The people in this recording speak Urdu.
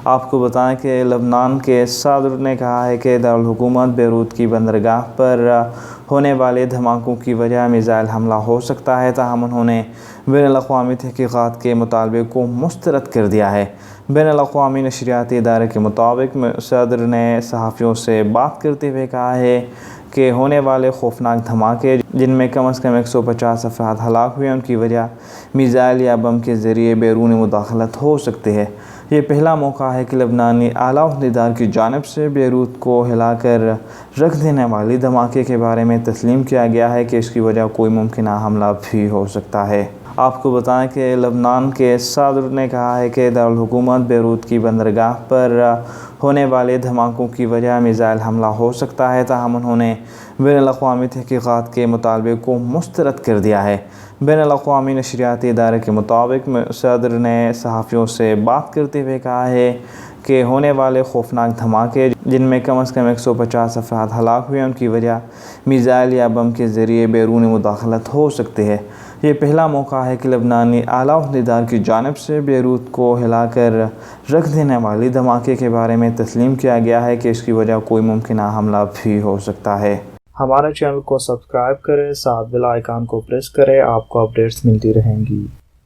آپ کو بتائیں کہ لبنان کے صدر نے کہا ہے کہ دارالحکومت بیروت کی بندرگاہ پر ہونے والے دھماکوں کی وجہ میزائل حملہ ہو سکتا ہے، تاہم انہوں نے بین الاقوامی تحقیقات کے مطالبے کو مسترد کر دیا ہے۔ بین الاقوامی نشریاتی ادارے کے مطابق صدر نے صحافیوں سے بات کرتے ہوئے کہا ہے کہ ہونے والے خوفناک دھماکے جن میں کم از کم 150 افراد ہلاک ہوئے، ان کی وجہ میزائل یا بم کے ذریعے بیرونی مداخلت ہو سکتی ہے۔ یہ پہلا موقع ہے کہ لبنانی اعلیٰ عہدیدار کی جانب سے بیروت کو ہلا کر رکھ دینے والی دھماکے کے بارے میں تسلیم کیا گیا ہے کہ اس کی وجہ کوئی ممکنہ حملہ بھی ہو سکتا ہے۔ آپ کو بتائیں کہ لبنان کے صدر نے کہا ہے کہ دارالحکومت بیروت کی بندرگاہ پر ہونے والے دھماکوں کی وجہ میزائل حملہ ہو سکتا ہے، تاہم انہوں نے بین الاقوامی تحقیقات کے مطالبے کو مسترد کر دیا ہے۔ بین الاقوامی نشریاتی ادارے کے مطابق صدر نے صحافیوں سے بات کرتے ہوئے کہا ہے کہ ہونے والے خوفناک دھماکے جن میں کم از کم 150 افراد ہلاک ہوئے، ان کی وجہ میزائل یا بم کے ذریعے بیرونی مداخلت ہو سکتی ہے۔ یہ پہلا موقع ہے کہ لبنانی اعلیٰ عہدیدار کی جانب سے بیروت کو ہلا کر رکھ دینے والی دھماکے کے بارے میں تسلیم کیا گیا ہے کہ اس کی وجہ کوئی ممکنہ حملہ بھی ہو سکتا ہے۔ ہمارے چینل کو سبسکرائب کریں، ساتھ بیل آئیکن کو پریس کریں، آپ کو اپڈیٹس ملتی رہیں گی۔